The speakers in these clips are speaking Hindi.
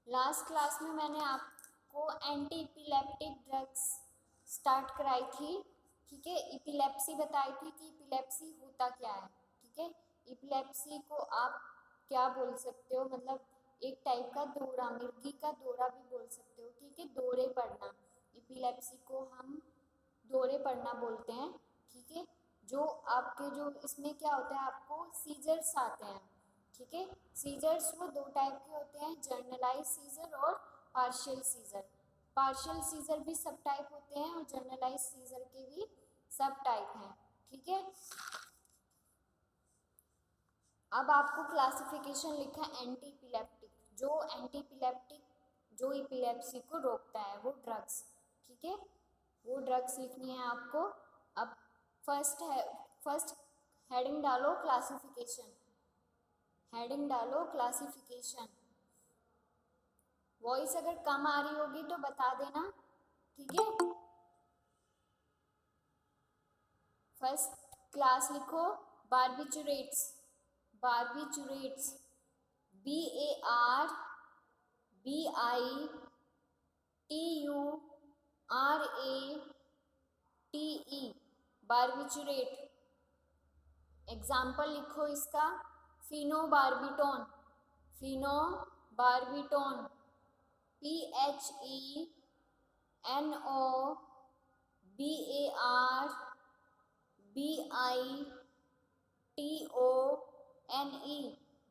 लास्ट क्लास में मैंने आपको एंटी इपिलेप्टिक ड्रग्स स्टार्ट कराई थी, ठीक है। इपिलेप्सी बताई थी कि इपिलेप्सी होता क्या है, ठीक है। इपिलेप्सी को आप क्या बोल सकते हो, मतलब एक टाइप का दौरा, मिर्गी का दौरा भी बोल सकते हो, ठीक है। दौरे पड़ना, इपिलेप्सी को हम दौरे पड़ना बोलते हैं, ठीक है। जो आपके जो इसमें क्या होता है, आपको सीजर्स आते हैं, ठीक है। सीजर्स वो दो टाइप के होते हैं, जर्नलाइज सीजर और पार्शियल सीजर। पार्शियल सीजर भी सब टाइप होते हैं और जर्नलाइज सीजर के भी सब टाइप हैं, ठीक है। अब आपको क्लासिफिकेशन लिखा है एंटी इपिलेप्टिक, जो एंटी इपिलेप्टिक जो इपिलेप्सी को रोकता है वो ड्रग्स, ठीक है। वो ड्रग्स लिखनी है आपको। अब फर्स्ट हेडिंग डालो क्लासिफिकेशन, हेडिंग डालो क्लासिफिकेशन। वॉइस अगर कम आ रही होगी तो बता देना, ठीक है। फर्स्ट क्लास लिखो barbiturates, barbiturates, BARBITURATE, barbiturate. Example लिखो इसका, phenobarbitone, phenobarbitone, PHENOBARBITONE,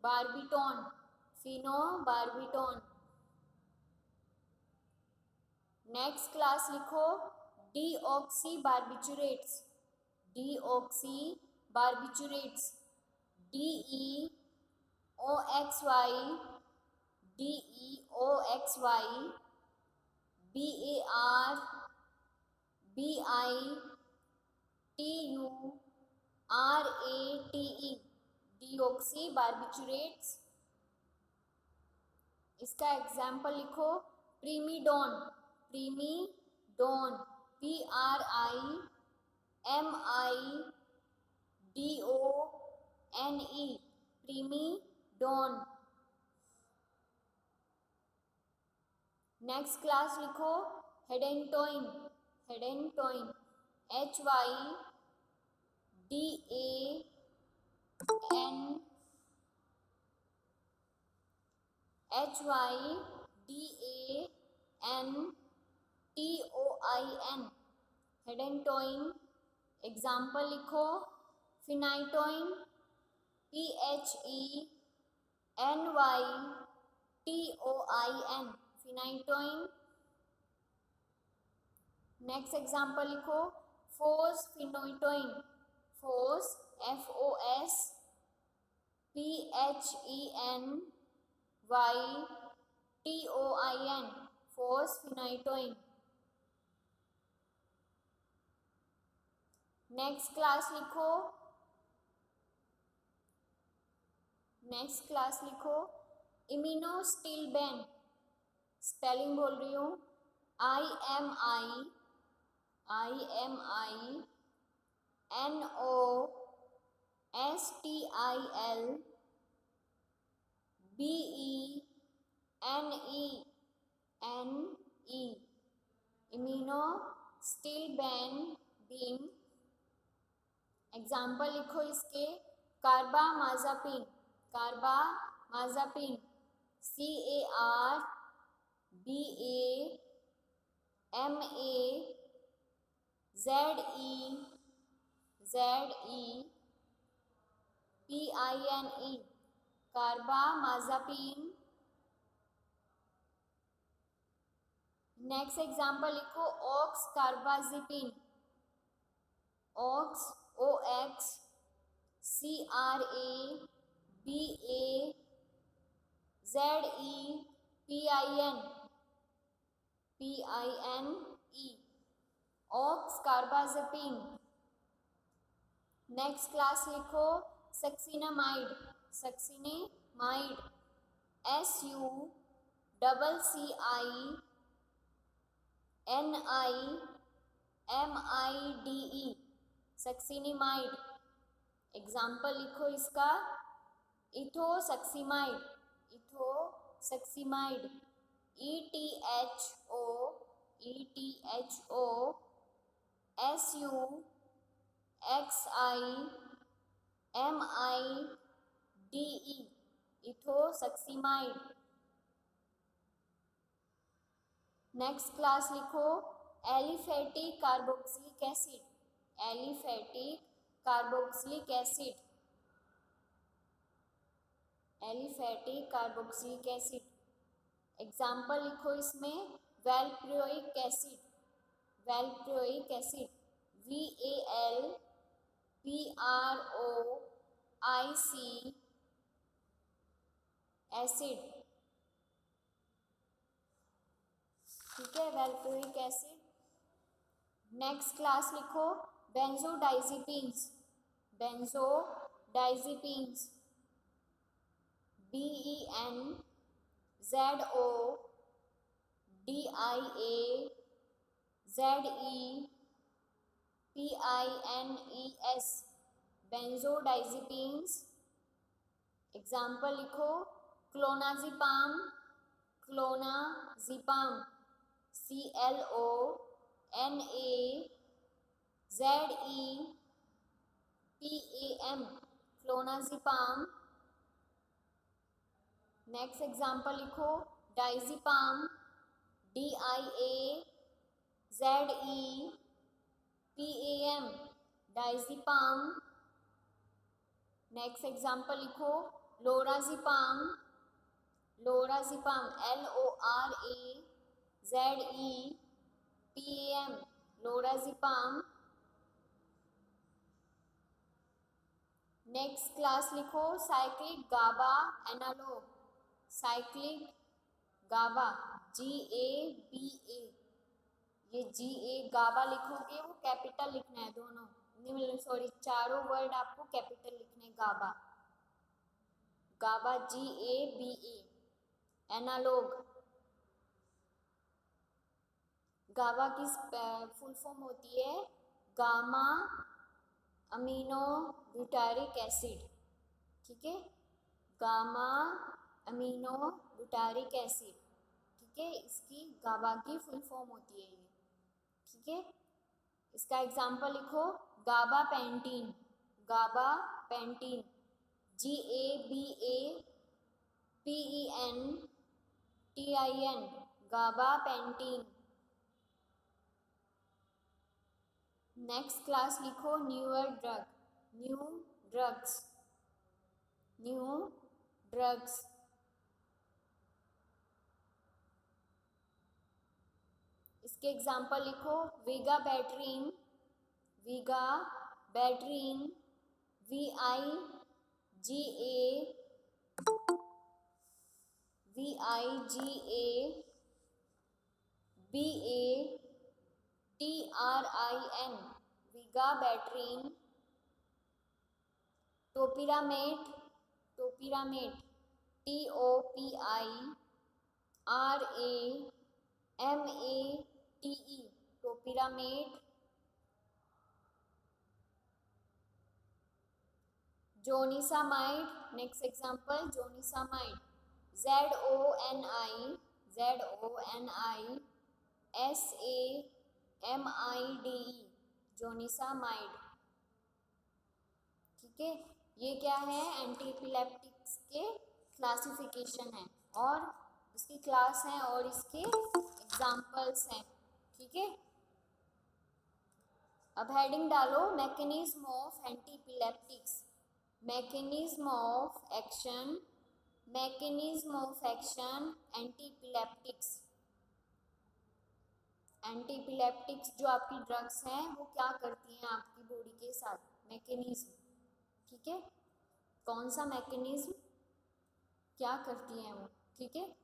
barbitone, phenobarbitone. Next class लिखो deoxy barbiturates, deoxy barbiturates, DEOXY, DEOXY, BARBITURATE, deoxy barbiturates. इसका एग्जाम्पल लिखो primidone, primidone, PRIMIDONE, primidone. Next class लिखो hydantoin, hydantoin, HYDANTOIN, hydantoin. Example लिखो phenytoin, PHENYTOIN, phenytoin. Next example लिखो fosphenytoin, fos FOSPHENYTOIN, fosphenytoin. Next class लिखो, नेक्स्ट क्लास लिखो इम्यूनोस्टिलबेन, स्पेलिंग बोल रही हूँ, IMINOSTILBENE, इम्यूनोस्टिलबेन। एग्जाम्पल लिखो इसके carbamazepine, carbamazepine, CARBAMAZEPINE, carbamazepine. Next example लिखो oxcarbazepine, ox OXCRABAZEPINE, oxcarbazepine. Next class लिखो succinimide, succinimide, SUCCINIMIDE, succinimide. Example लिखो इसका ethosuximide, ethosuximide, ETHOSUXIMIDE, ethosuximide. Next class लिखो aliphatic carboxylic acid, aliphatic carboxylic acid, aliphatic carboxylic acid. Example लिखो इसमें valproic acid, valproic acid VALPROIC acid, ठीक है, वैल्प्रोइक एसिड। नेक्स्ट क्लास लिखो बेंजोडाइजिपीन्स, बेंजोडाइजिपीन्स BENZODIAZEPINES, बेंजोडाइजिपीन्स। एग्जाम्पल लिखो clonazepam, clonazepam CLONAZEPAM, clonazepam. Next example लिखो डाइजिपाम, DIAZEPAM, डाइजिपाम। नेक्स्ट एग्जाम्पल लिखो लोराजिपाम, लोराजिपाम LORAZEPAM, लोराजिपाम। नेक्स्ट क्लास लिखो साइक्लिक गाबा एनालॉग, साइक्लिक गाबा GABA, ये GA गाबा लिखोगे वो कैपिटल लिखना है, दोनों सॉरी चारों वर्ड आपको कैपिटल लिखने, गाबा, गाबा GABA एनालॉग। गाबा की फुल फॉर्म होती है गामा अमीनो ब्यूटारिक एसिड, ठीक है, गामा अमीनो ब्यूटारिक एसिड, ठीक है, इसकी गाबा की फुल फॉर्म होती है ये, ठीक है। इसका एग्जाम्पल लिखो gabapentin, gabapentin GABAPENTIN, gabapentin. Next class लिखो newer drug, new drugs, new drugs. इसके एग्जाम्पल लिखो vigabatrin, vigabatrin VIGABATRIN, vigabatrin. Topiramate, topiramate TOPIRAMATE, topiramate. Zonisamide, next example zonisamide ZONISAMIDE, zonisamide, ठीक है। ये क्या है एंटी एपिलेप्टिक्स के क्लासिफिकेशन है और इसकी क्लास है और इसके एग्जाम्पल्स हैं, ठीक है। अब हेडिंग डालो mechanism of anti epileptics, mechanism of action, mechanism of action anti epileptics. Anti epileptics जो आपकी ड्रग्स हैं वो क्या करती हैं आपकी बॉडी के साथ, मैकेनिज्म, ठीक है, कौन सा मैकेनिज्म क्या करती हैं वो, ठीक है।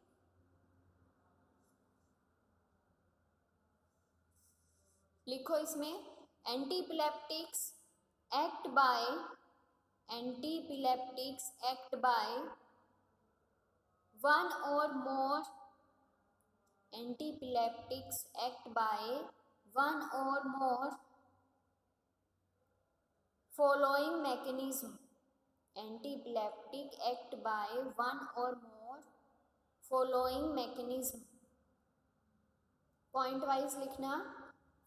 लिखो इसमें anti epileptics act by, anti epileptics act by one or more, anti epileptics act by one or more following mechanism, anti epileptic act by one or more following mechanism. Point wise लिखना।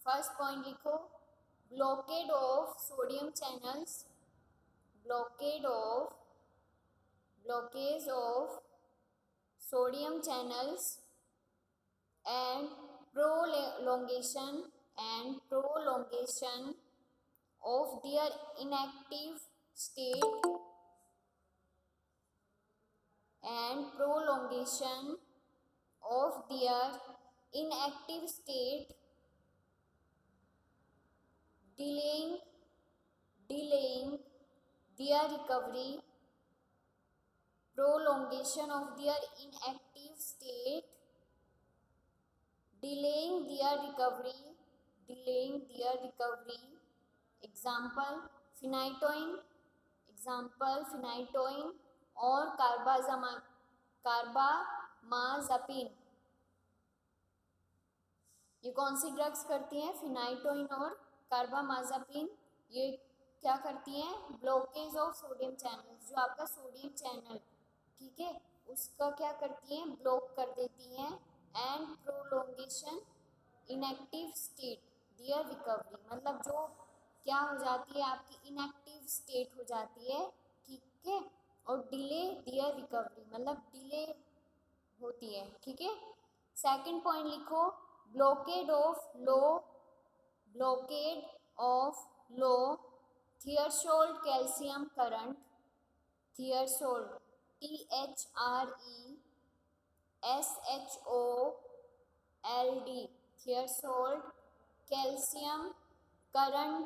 फर्स्ट पॉइंट लिखो, blockage of sodium channels, blockage of sodium channels and prolongation of their inactive state and prolongation of their inactive state, delaying their recovery, prolongation of their inactive state, delaying their recovery. Example phenytoin और कार्बामाज़पिन। ये कौन सी ड्रग्स करती हैं? फिनाइटोइन और कार्बामाज़पिन। ये क्या करती हैं? ब्लॉकेज ऑफ सोडियम चैनल, जो आपका सोडियम चैनल, ठीक है, उसका क्या करती हैं? ब्लॉक कर देती हैं। And prolongation inactive state their recovery, मतलब जो क्या हो जाती है? आपकी इनएक्टिव स्टेट हो जाती है, ठीक है। और डिले दियर रिकवरी, मतलब डिले होती है, ठीक है। सेकंड पॉइंट लिखो, blockage of low threshold calcium current, threshold THRESHOLD, threshold calcium current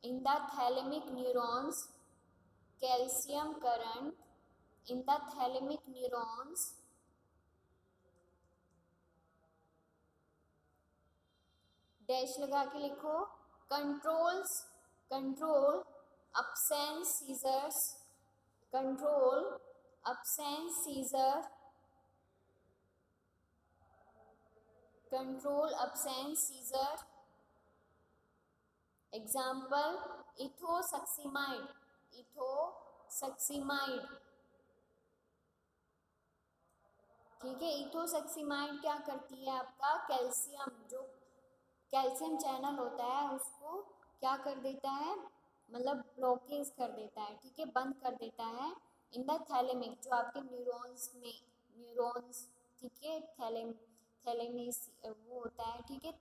in the thalamic neurons, calcium current in the thalamic neurons dash लगा के लिखो, control absence seizures, example ethosuximide, ठीक है। इथोसक्सीमाइड क्या करती है? आपका कैल्शियम, जो कैल्शियम चैनल होता है उसको क्या कर देता है? मतलब ब्लॉकेज कर देता है, ठीक है, बंद कर देता है। इन द थैलेमिक, जो आपके न्यूरॉन्स, ठीक है, थैलेमस वो होता है, ठीक है,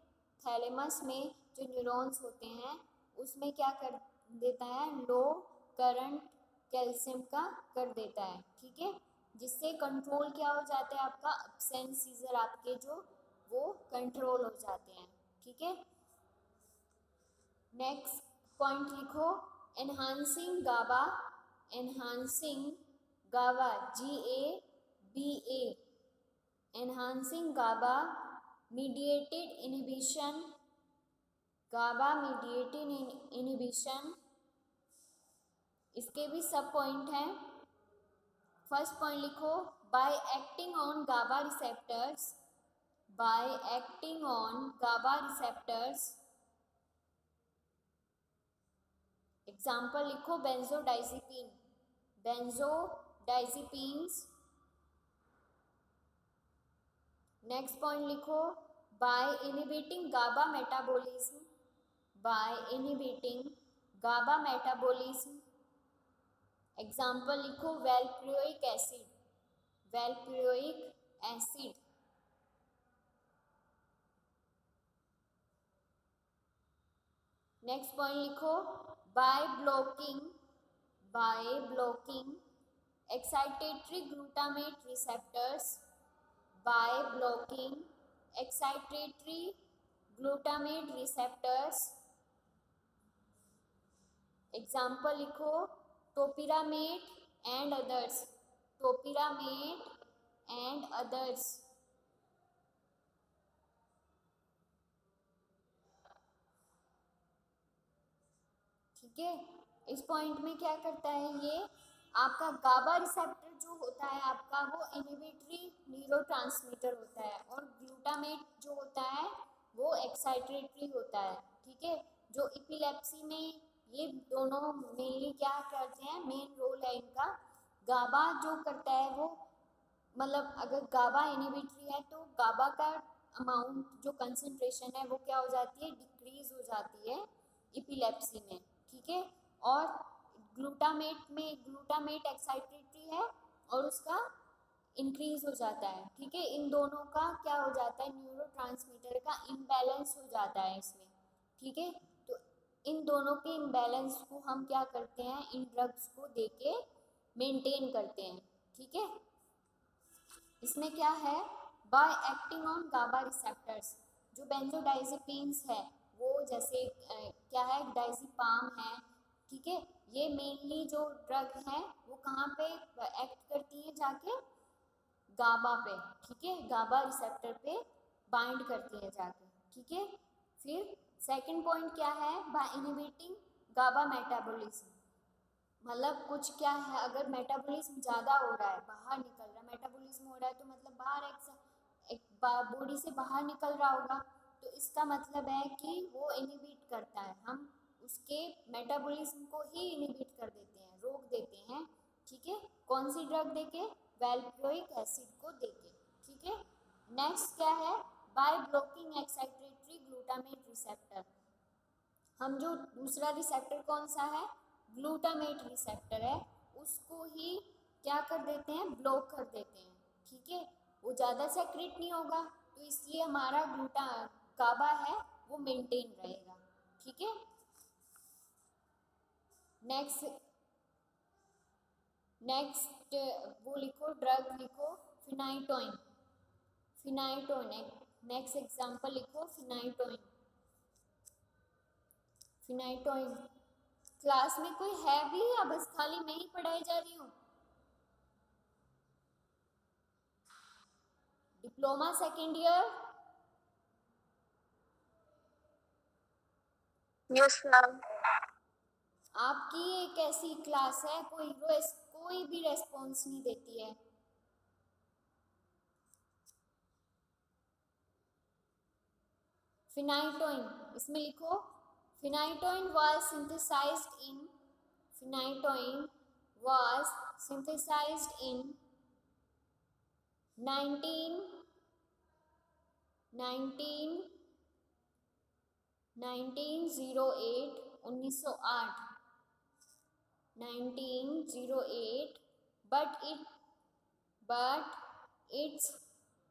थैलेमस में जो न्यूरॉन्स होते हैं उसमें क्या कर देता है? लो करंट कैल्शियम का कर देता है, ठीक है, जिससे कंट्रोल क्या हो जाता है? आपका अब्सेंट सीजर आपके जो वो कंट्रोल हो जाते हैं, ठीक है। नेक्स्ट पॉइंट लिखो, enhancing GABA GABA, enhancing GABA mediated inhibition, इसके भी सब पॉइंट हैं। फर्स्ट पॉइंट लिखो, by acting on GABA receptors, example लिखो, बेंजोडाइजिपीन्स। नेक्स्ट पॉइंट लिखो, by inhibiting GABA metabolism, example लिखो, वैल्प्रोइक एसिड। नेक्स्ट पॉइंट लिखो, by blocking excitatory glutamate receptors, example लिखो, टोपिरामेट एंड अदर्स, ठीक है। इस पॉइंट में क्या करता है? ये आपका गाबा रिसेप्टर जो होता है आपका, वो इनहिबिटरी न्यूरोट्रांसमीटर होता है, और ग्लूटामेट जो होता है वो एक्साइटेटरी होता है, ठीक है। जो एपिलेप्सी में ये दोनों मेनली क्या करते हैं? मेन रोल है इनका। गाबा जो करता है वो, मतलब अगर गाबा इनहिबिटरी है तो गाबा का अमाउंट जो कंसंट्रेशन है वो क्या हो जाती है, डिक्रीज हो जाती है इपिलेप्सी में, ठीक है। और ग्लूटामेट एक्साइटेटरी है और उसका इंक्रीज हो जाता है, ठीक है। इन दोनों का क्या हो जाता है, न्यूरोट्रांसमीटर का इम्बैलेंस हो जाता है इसमें, ठीक है। तो इन दोनों के इम्बैलेंस को हम क्या करते हैं, इन ड्रग्स को देके मेंटेन करते हैं, ठीक है। इसमें क्या है, by acting on GABA receptors, जो बेंजोडाइजेपिन्स है वो जैसे क्या है, डाइजिपाम है, ठीक है। ये मेनली जो ड्रग है वो कहाँ पे एक्ट करती है, जाके गाबा पे, ठीक है, गाबा रिसेप्टर पे बाइंड करती है जाके, ठीक है। फिर सेकंड पॉइंट क्या है, बाय इनहिबिटिंग गाबा मेटाबॉलिज्म, मतलब कुछ क्या है, अगर मेटाबॉलिज्म ज़्यादा हो रहा है, बाहर निकल रहा है, मेटाबॉलिज्म हो रहा है तो मतलब बाहर एक बॉडी से बाहर निकल रहा होगा, तो इसका मतलब है कि वो इनहिबिट करता है, हम उसके मेटाबॉलिज्म को ही इनहिबिट कर देते हैं, रोक देते हैं, ठीक है। कौन सी ड्रग देके, वैल्प्रोइक एसिड को देके, ठीक है। नेक्स्ट क्या है, bye blocking excitatory glutamate receptor, हम जो दूसरा रिसेप्टर कौन सा है, ग्लूटामेट रिसेप्टर है, उसको ही क्या कर देते हैं, ब्लॉक कर देते हैं, ठीक है। वो ज़्यादा सेक्रेट नहीं होगा, तो इसलिए हमारा गाबा है वो मेंटेन रहेगा, ठीक है। नेक्स्ट नेक्स्ट वो लिखो, ड्रग लिखो, फिनाइटोइन। फिनाइटोइन नेक्स्ट एग्जांपल लिखो, फिनाइटोइन। फिनाइटोइन क्लास में कोई है भी या बस खाली मैं ही पढ़ाई जा रही हूँ? Diploma second year, yes ma'am. आपकी ये कैसी क्लास है, कोई भी रेस्पॉन्स नहीं देती है। फिनाइटोइन इसमें लिखो, phenytoin was synthesized in, phenytoin was synthesized in 19 1908 1908 1908, but its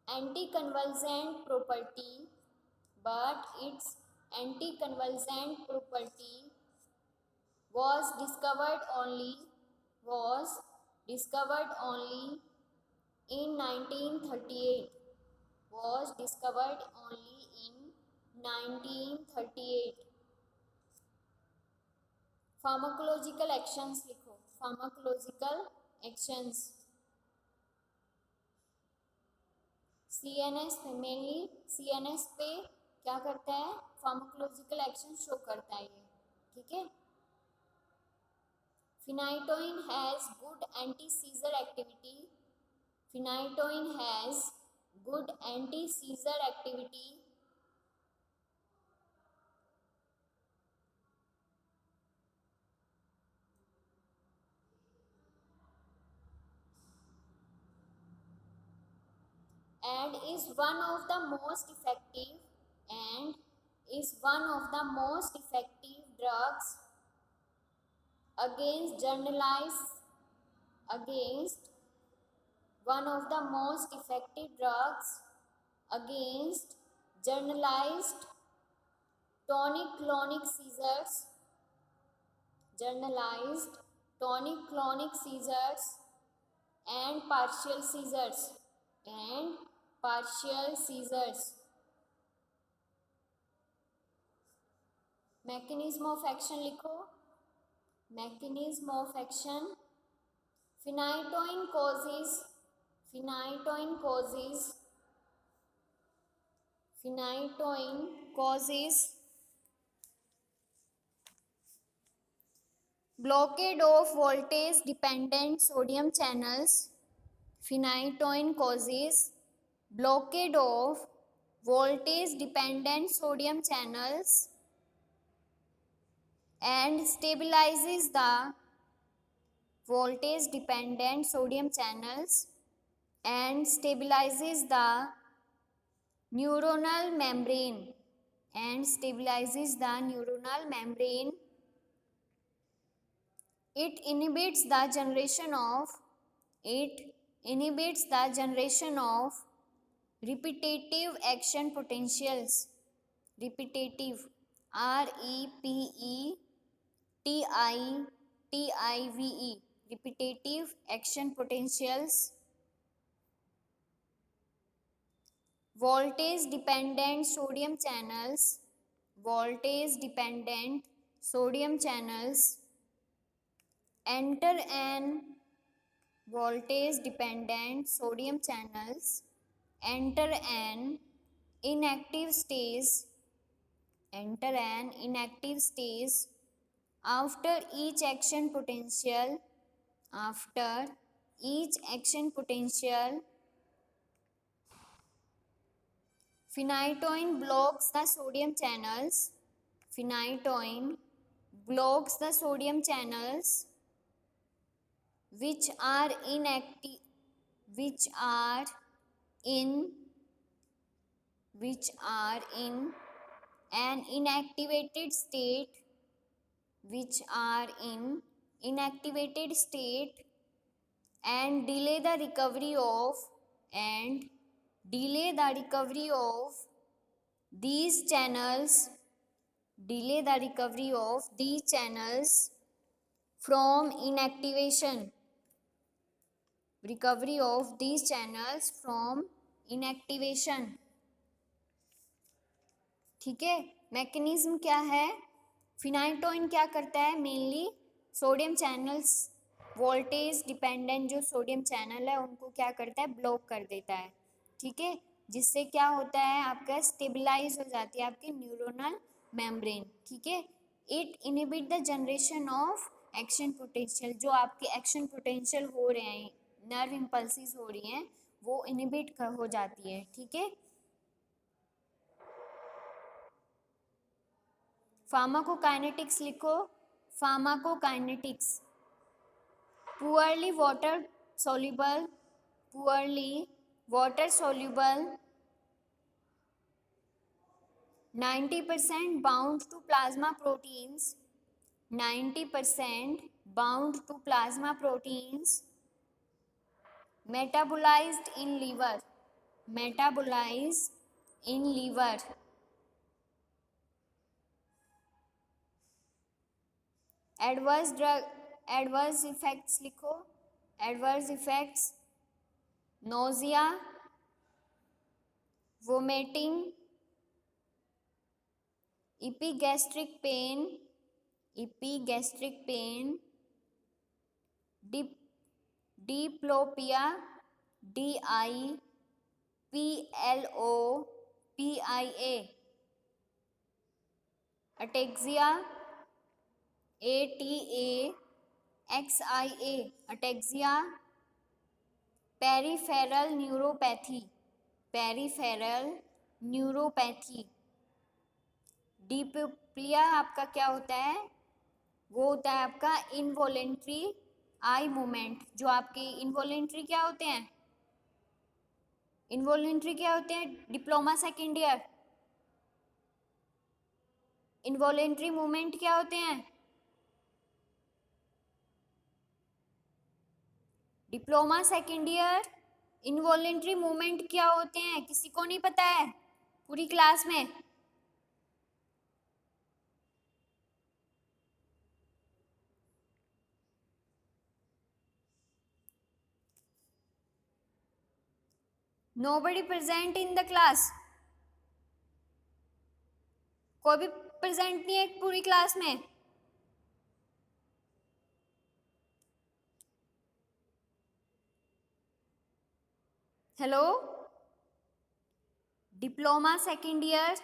anticonvulsant property but its anticonvulsant property was discovered only was discovered only in 1938, was discovered only in 1938। Pharmacological actions लिखो, pharmacological actions, CNS mainly CNS पे क्या करता है, फार्माकोलॉजिकल एक्शन शो करता है ये, ठीक है। Phenytoin has good anti seizure activity, phenytoin has good anti seizure activity, and is one of the most effective and is one of the most effective drugs against generalized against one of the most effective drugs against generalized tonic-clonic seizures, generalized tonic-clonic seizures and partial seizures and partial seizures। mechanism of action लिखो, mechanism of action, फिनाइटोइन causes फिनाइटोइन causes फिनाइटोइन causes blockade of voltage dependent sodium channels, फिनाइटोइन causes blockade of voltage dependent sodium channels and stabilizes the voltage dependent sodium channels and stabilizes the neuronal membrane and stabilizes the neuronal membrane. It inhibits the generation of repetitive action potentials. Repetitive, REPETITIVE, repetitive action potentials. Voltage dependent sodium channels enter an voltage dependent sodium channels enter an inactive stage after each action potential. Phenytoin blocks the sodium channels which are in an inactivated state and delay the recovery of these channels from inactivation. ठीक है, मैकेनिज्म क्या है? फिनाइटोइन क्या करता है? Mainly sodium channels, voltage dependent जो सोडियम चैनल है उनको क्या करता है? ब्लॉक कर देता है. ठीक है, जिससे क्या होता है? आपका स्टेबलाइज हो जाती है आपकी न्यूरोनल मेम्ब्रेन. ठीक है, it inhibit the generation of action potential. जो आपके एक्शन पोटेंशियल हो रहे हैं, नर्व इम्पल्सिस हो रही हैं, वो इनहिबिट हो जाती है. ठीक है, फार्माकोकाइनेटिक्स लिखो. Pharmacokinetics, poorly water soluble 90% bound to plasma proteins, metabolized in liver. Adverse effects लिखो. Adverse effects, nausea, vomiting, epigastric pain, diplopia, DIPLOPIA, ataxia, ATAXIA, ataxia, peripheral neuropathy. Diplopia आपका क्या होता है? वो होता है आपका इनवॉलेंट्री आई मूवमेंट. जो आपके इनवॉलेंट्री क्या होते हैं? Diploma second year. Involuntary movement क्या होते हैं? Diploma second year involuntary movement क्या होते हैं? किसी को नहीं पता है पूरी क्लास में? Nobody present in the class. कोई भी प्रेजेंट नहीं है पूरी क्लास में? Hello, diploma second year